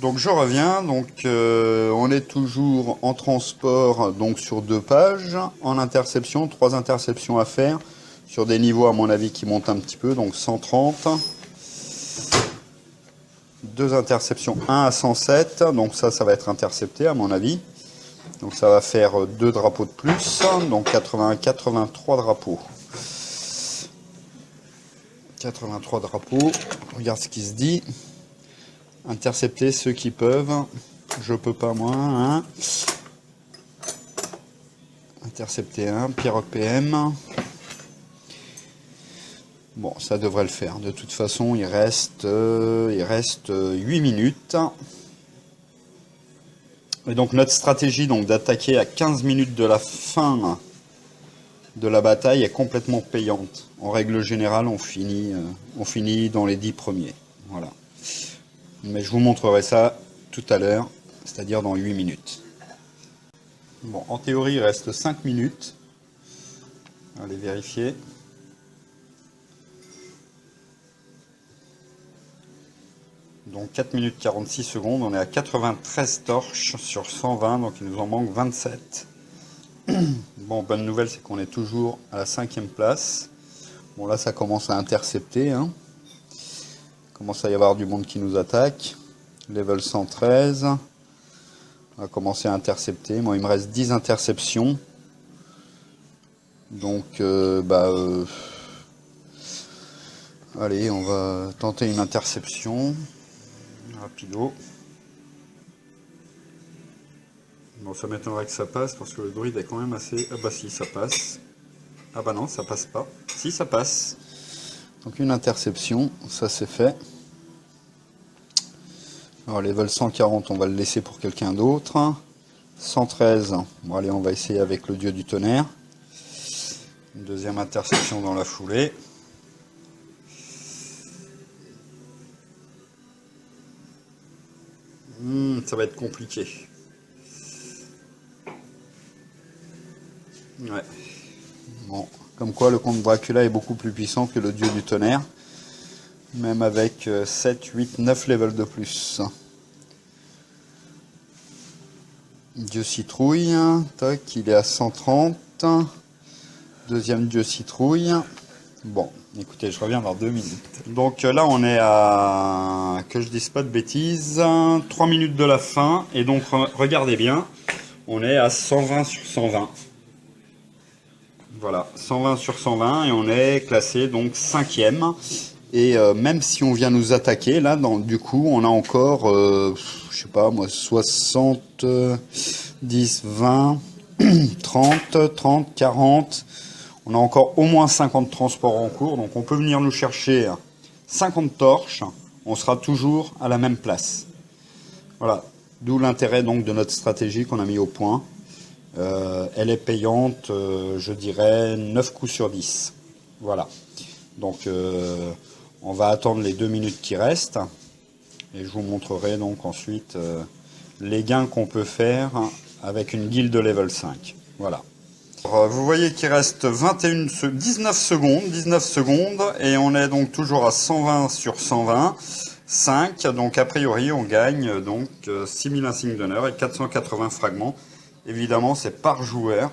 Donc je reviens, on est toujours en transport donc sur 2 pages, en interception, 3 interceptions à faire, sur des niveaux à mon avis qui montent un petit peu, donc 130. 2 interceptions, 1 à 107, donc ça va être intercepté à mon avis. Donc ça va faire 2 drapeaux de plus, donc 80, 83 drapeaux. 83 drapeaux, regarde ce qui se dit. Intercepter ceux qui peuvent. Je peux pas moi. Hein. Intercepter un. Pierrock PM. Bon, ça devrait le faire. De toute façon, il reste 8 minutes. Et donc notre stratégie d'attaquer à 15 minutes de la fin de la bataille est complètement payante. En règle générale, on finit dans les 10 premiers. Voilà. Mais je vous montrerai ça tout à l'heure, c'est-à-dire dans 8 minutes. Bon, en théorie, il reste 5 minutes. Allez vérifier. Donc 4 minutes 46 secondes, on est à 93 torches sur 120, donc il nous en manque 27. Bon, bonne nouvelle, c'est qu'on est toujours à la 5e place. Bon, là, ça commence à intercepter. Hein. Il commence à y avoir du monde qui nous attaque. Level 113. On va commencer à intercepter. Moi, il me reste 10 interceptions. Donc, allez, on va tenter une interception. Rapido. Bon, ça m'étonnerait que ça passe parce que le druide est quand même assez... Ah bah si, ça passe. Ah bah non, ça passe pas. Si, ça passe. Donc une interception, ça c'est fait. Alors level 140, on va le laisser pour quelqu'un d'autre. 113, bon allez, on va essayer avec le dieu du tonnerre. Une deuxième interception dans la foulée. Ça va être compliqué. Ouais. Bon, comme quoi le comte Dracula est beaucoup plus puissant que le dieu du tonnerre. Même avec 7, 8, 9 levels de plus. Dieu citrouille, tac, il est à 130. Deuxième dieu citrouille. Bon, écoutez, je reviens dans 2 minutes. Donc là, on est à, que je dise pas de bêtises, 3 minutes de la fin. Et donc, regardez bien, on est à 120 sur 120. Voilà, 120 sur 120 et on est classé donc 5e. Et même si on vient nous attaquer, là, du coup, on a encore, je sais pas moi, 60, 10, 20, 30, 30, 40. On a encore au moins 50 transports en cours, donc on peut venir nous chercher 50 torches. On sera toujours à la même place. Voilà, d'où l'intérêt donc de notre stratégie qu'on a mis au point. Elle est payante, je dirais 9 coups sur 10. Voilà. Donc on va attendre les 2 minutes qui restent. Et je vous montrerai donc ensuite les gains qu'on peut faire avec une guilde de level 5. Voilà. Alors, vous voyez qu'il reste 19 secondes et on est donc toujours à 120 sur 120. 5, donc a priori on gagne donc 6000 insignes d'honneur et 480 fragments. Évidemment c'est par joueur,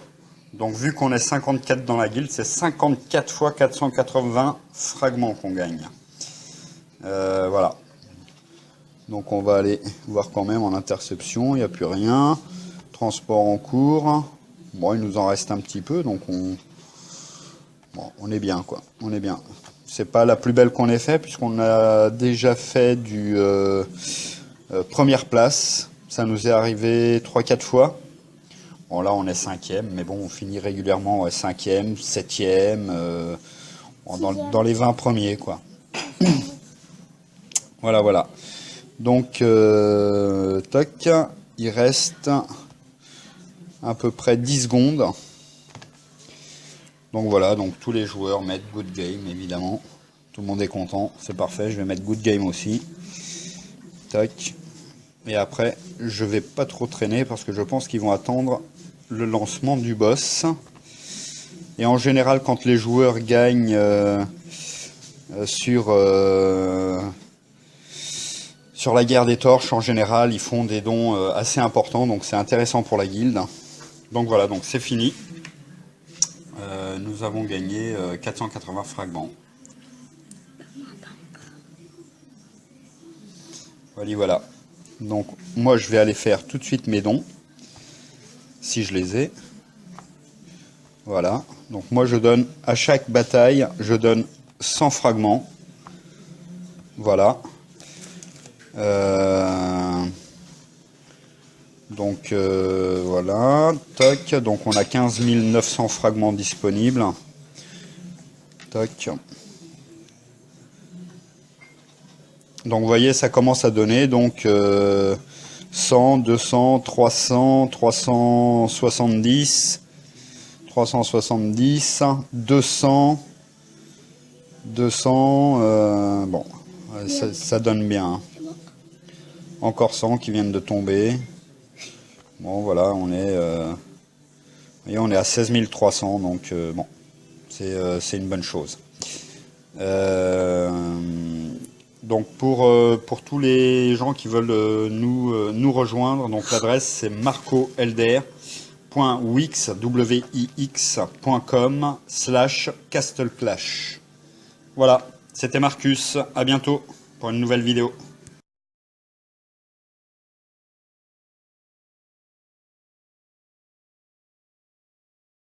donc vu qu'on est 54 dans la guilde, c'est 54 fois 480 fragments qu'on gagne. Voilà. Donc on va aller voir quand même en interception, il n'y a plus rien. Transport en cours, bon il nous en reste un petit peu, donc on est bien quoi, on est bien. C'est pas la plus belle qu'on ait fait, puisqu'on a déjà fait du première place. Ça nous est arrivé 3-4 fois. Bon, là, on est 5e, mais bon, on finit régulièrement 5e, 7e, dans les 20 premiers, quoi. Voilà, voilà. Donc, toc, il reste à peu près 10 secondes. Donc voilà, donc tous les joueurs mettent good game, évidemment. Tout le monde est content, c'est parfait. Je vais mettre good game aussi. Tac. Et après, je vais pas trop traîner parce que je pense qu'ils vont attendre le lancement du boss. Et en général, quand les joueurs gagnent sur sur la guerre des torches, en général, ils font des dons assez importants, donc c'est intéressant pour la guilde. Donc voilà, donc c'est fini. Nous avons gagné 480 fragments. Voilà. Donc moi je vais aller faire tout de suite mes dons, si je les ai. Voilà. Donc moi je donne à chaque bataille, je donne 100 fragments. Voilà. Donc voilà. Toc. Donc on a 15 900 fragments disponibles. Toc. Donc vous voyez, ça commence à donner donc 100, 200, 300, 370, 370, 200, 200, bon, ça donne bien. Encore 100 qui viennent de tomber. Bon voilà, on est, voyez, on est à 16 300, donc bon, c'est une bonne chose. Donc pour tous les gens qui veulent nous rejoindre, donc l'adresse c'est marco.wix.com/castleclash. Voilà, c'était Marcus, à bientôt pour une nouvelle vidéo.